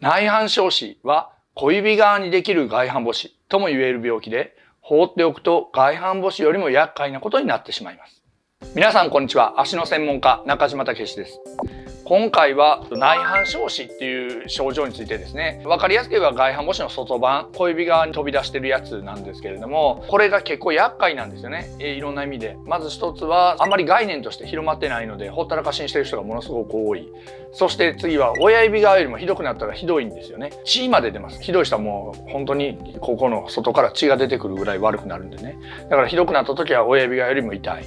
内反小視は小指側にできる外反母趾とも言える病気で、放っておくと外反母趾よりも厄介なことになってしまいます。皆さんこんにちは。足の専門家中島武史です。今回は内反小視っていう症状についてですね、分かりやすく言えば外反母趾の外板、小指側に飛び出してるやつなんですけれども、これが結構厄介なんですよね。いろんな意味で。まず一つはあまり概念として広まってないので、ほったらかしにしてる人がものすごく多い。そして次は親指側よりもひどくなったらひどいんですよね。血まで出ます。ひどい人はもう本当にここの外から血が出てくるぐらい悪くなるんでね。だからひどくなった時は親指側よりも痛い。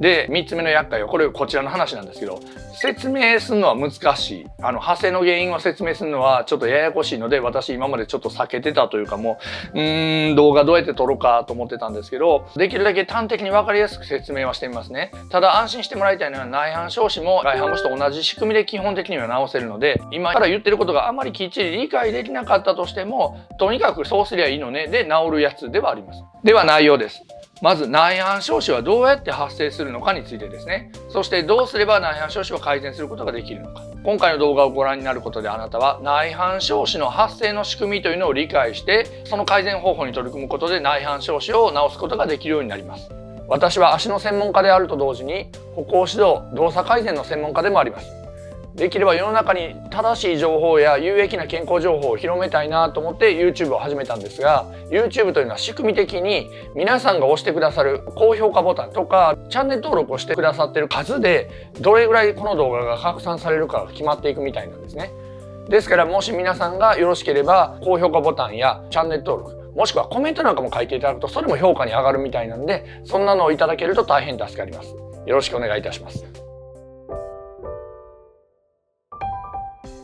で、3つ目の厄介はこちらの話なんですけど、説明するのは難しい。発生の原因を説明するのはちょっとややこしいので、私今までちょっと避けてたというか、もう動画どうやって撮ろうかと思ってたんですけど、できるだけ端的に分かりやすく説明はしてみますね。ただ安心してもらいたいのは、内反小視も外反母趾と同じ仕組みで基本的には治せるので、今から言ってることがあまりきっちり理解できなかったとしても、とにかくそうすりゃいいのねで治るやつではあります。では内容です。まず内反小視はどうやって発生するのかについてですね。そしてどうすれば内反小視を改善することができるのか。今回の動画をご覧になることで、あなたは内反小視の発生の仕組みというのを理解して、その改善方法に取り組むことで内反小視を治すことができるようになります。私は足の専門家であると同時に、歩行指導、動作改善の専門家でもあります。できれば世の中に正しい情報や有益な健康情報を広めたいなと思って YouTube を始めたんですが、 YouTube というのは仕組み的に皆さんが押してくださる高評価ボタンとかチャンネル登録をしてくださってる数でどれぐらいこの動画が拡散されるかが決まっていくみたいなんですね。ですから、もし皆さんがよろしければ高評価ボタンやチャンネル登録、もしくはコメントなんかも書いていただくと、それも評価に上がるみたいなんで、そんなのをいただけると大変助かります。よろしくお願いいたします。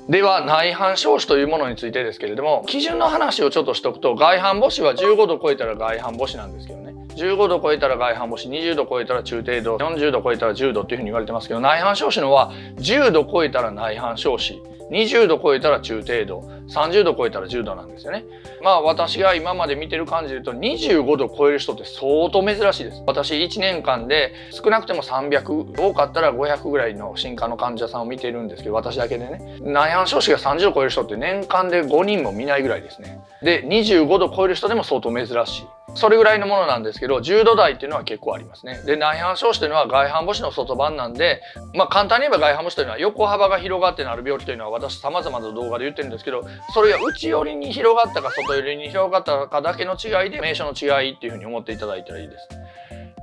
では内反小視というものについてですけれども、基準の話をちょっとしておくと、外反母趾は15度超えたら外反母趾なんですけどね、15度超えたら外反母趾、20度超えたら中程度、40度超えたら重度っていうふうに言われてますけど、内反小視のは10度超えたら内反小視、20度超えたら中程度、30度超えたら重度なんですよね。まあ私が今まで見てる感じで言うと、25度超える人って相当珍しいです。私1年間で少なくても300、多かったら500ぐらいの新科の患者さんを見てるんですけど、私だけでね。内反小視が30度超える人って年間で5人も見ないぐらいですね。で、25度超える人でも相当珍しい。それぐらいのものなんですけど、10度台っていうのは結構ありますね。で、内反小視というのは外反母趾の外板なんで、簡単に言えば外反母趾というのは横幅が広がってなる病気というのは、私様々な動画で言ってるんですけど、それが内寄りに広がったか外寄りに広がったかだけの違いで、名称の違いっていうふうに思っていただいたらいいです。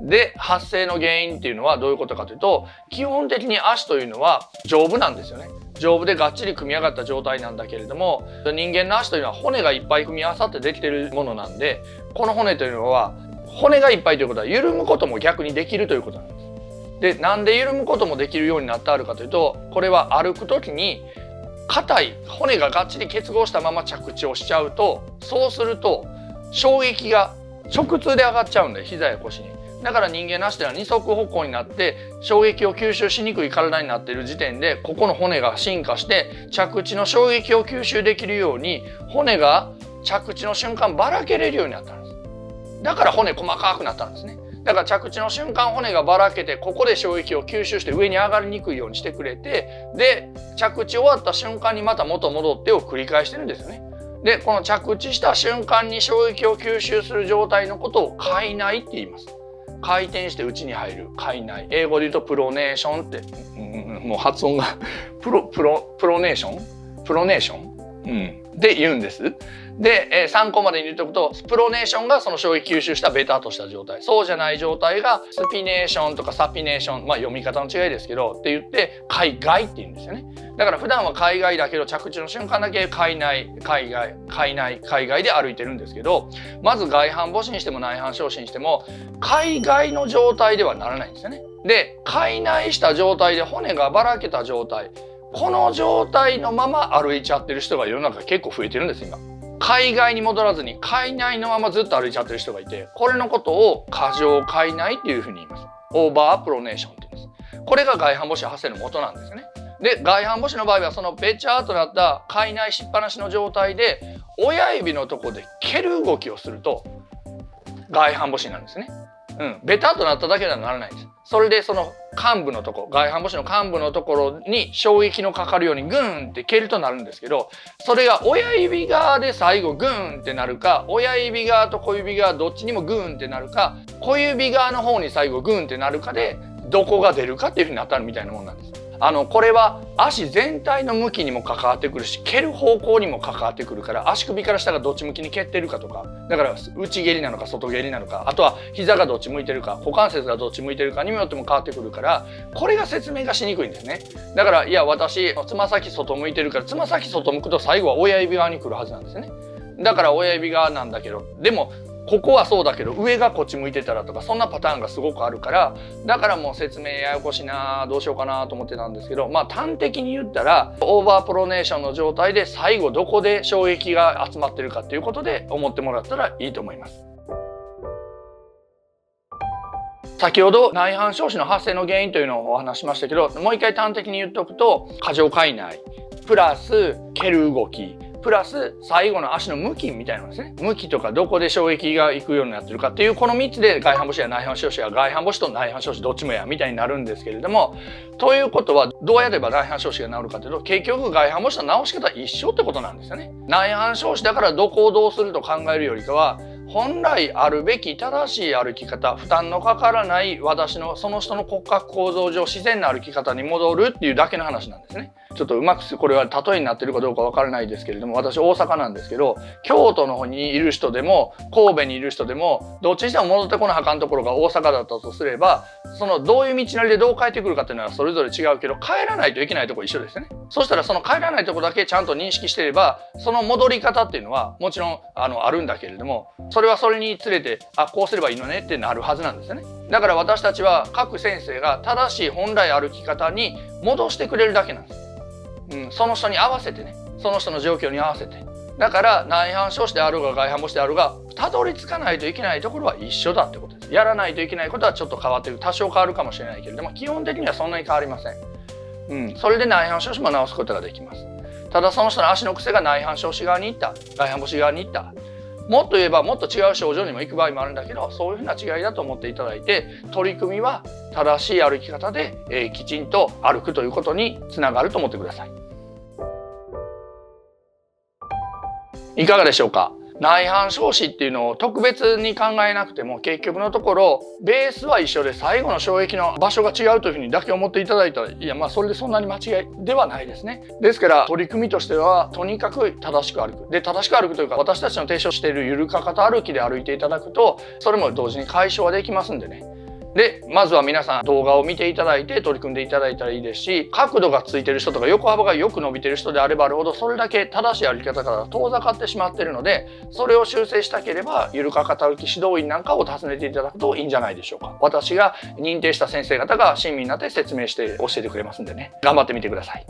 で、発生の原因っていうのはどういうことかというと、基本的に足というのは丈夫なんですよね。丈夫でがっちり組み上がった状態なんだけれども、人間の足というのは骨がいっぱい組み合わさってできているものなんで、この骨というのは骨がいっぱいということは緩むことも逆にできるということなんです。で、なんで緩むこともできるようになってあるかというと、これは歩く時に硬い骨ががっちり結合したまま着地をしちゃうと、そうすると衝撃が直通で上がっちゃうんで、膝や腰に。だから人間の足では二足歩行になって衝撃を吸収しにくい体になっている時点で、ここの骨が進化して着地の衝撃を吸収できるように、骨が着地の瞬間ばらけれるようになったんです。だから骨細かくなったんですね。だから着地の瞬間骨がばらけて、ここで衝撃を吸収して上に上がりにくいようにしてくれて、で着地終わった瞬間にまた元戻ってを繰り返してるんですよね。で、この着地した瞬間に衝撃を吸収する状態のことを回内って言います。回転して内に入る回内。英語で言うとプロネーションって、もう発音がプロネーション、で言うんです。で、参考までに言っておくと、プロネーションがその衝撃吸収したベタとした状態、そうじゃない状態がスピネーションとかサピネーション、読み方の違いですけどって言って、海外って言うんですよね。だから普段は海外だけど、着地の瞬間だけ海内海外海内海外で歩いてるんですけど、まず外反母趾にしても内反小視にしても海外の状態ではならないんですよね。で、海内した状態で骨がばらけた状態、この状態のまま歩いちゃってる人が世の中結構増えてるんです今。海外に戻らずに海内のままずっと歩いちゃってる人がいて、これのことを過剰海内っていうふうに言います。オーバープロネーションって言います。これが外反母趾発生の元なんですよね。で、外反母趾の場合はそのべちゃーっとなった海内しっぱなしの状態で親指のとこで蹴る動きをすると外反母趾になるんですね。ベタっとなっただけではならないんです。それでその患部のとこ、外反母趾の患部のところに衝撃のかかるようにグーンって蹴るとなるんですけど、それが親指側で最後グーンってなるか、親指側と小指側どっちにもグーンってなるか、小指側の方に最後グーンってなるかでどこが出るかっていうふうになったみたいなもんなんです。これは足全体の向きにも関わってくるし、蹴る方向にも関わってくるから、足首から下がどっち向きに蹴ってるかとか、だから内蹴りなのか外蹴りなのか、あとは膝がどっち向いてるか、股関節がどっち向いてるかによっても変わってくるから、これが説明がしにくいんですね。だからいや私つま先外向いてるから、つま先外向くと最後は親指側に来るはずなんですね。だから親指側なんだけど、でもここはそうだけど上がこっち向いてたらとか、そんなパターンがすごくあるから、だからもう説明ややこしいな、どうしようかなと思ってたんですけど、端的に言ったらオーバープロネーションの状態で最後どこで衝撃が集まってるかっていうことで思ってもらったらいいと思います。先ほど内反小趾の発生の原因というのをお話しましたけど、もう一回端的に言っておくと、過剰開内プラス蹴る動きプラス最後の足の向きみたいなんですね。向きとかどこで衝撃がいくようになってるかっていうこの3つで外反母趾や内反小趾や外反母趾と内反小趾どっちもやみたいになるんですけれども、ということはどうやれば内反小趾が治るかというと、結局外反母趾と治し方は一緒ってことなんですよね。内反小趾だからどこをどうすると考えるよりかは、本来あるべき正しい歩き方、負担のかからない私のその人の骨格構造上自然な歩き方に戻るっていうだけの話なんですね。ちょっとうまくこれは例えになってるかどうかわからないですけれども、私大阪なんですけど、京都の方にいる人でも神戸にいる人でもどっちにしても戻ってこなあかんところが大阪だったとすれば、そのどういう道なりでどう帰ってくるかっていうのはそれぞれ違うけど、帰らないといけないところ一緒ですよね。そしたらその帰らないところだけちゃんと認識していれば、その戻り方っていうのはもちろんあるんだけれども、それはそれにつれてこうすればいいのねってなるはずなんですよね。だから私たちは各先生が正しい本来歩き方に戻してくれるだけなんです。その人に合わせてね、その人の状況に合わせて。だから内反小趾であるが外反母趾であるが、たどり着かないといけないところは一緒だってことです。やらないといけないことはちょっと変わってる、多少変わるかもしれないけれども、基本的にはそんなに変わりません。それで内反小趾も治すことができます。ただその人の足の癖が内反小趾側に行った、外反母趾側に行った、もっと言えばもっと違う症状にも行く場合もあるんだけど、そういうふうな違いだと思っていただいて、取り組みは正しい歩き方で、きちんと歩くということにつながると思ってください。いかがでしょうか。内反小趾っていうのを特別に考えなくても、結局のところベースは一緒で、最後の衝撃の場所が違うというふうにだけ思っていただいたら、いやそれでそんなに間違いではないですね。ですから取り組みとしてはとにかく正しく歩く。で、正しく歩くというか、私たちの提唱しているゆるかかと歩きで歩いていただくと、それも同時に解消はできますんでね。で、まずは皆さん動画を見ていただいて取り組んでいただいたらいいですし、角度がついてる人とか横幅がよく伸びてる人であればあるほど、それだけ正しい歩き方から遠ざかってしまっているので、それを修正したければゆるかかと歩き指導員なんかを訪ねていただくといいんじゃないでしょうか。私が認定した先生方が親身になって説明して教えてくれますんでね、頑張ってみてください。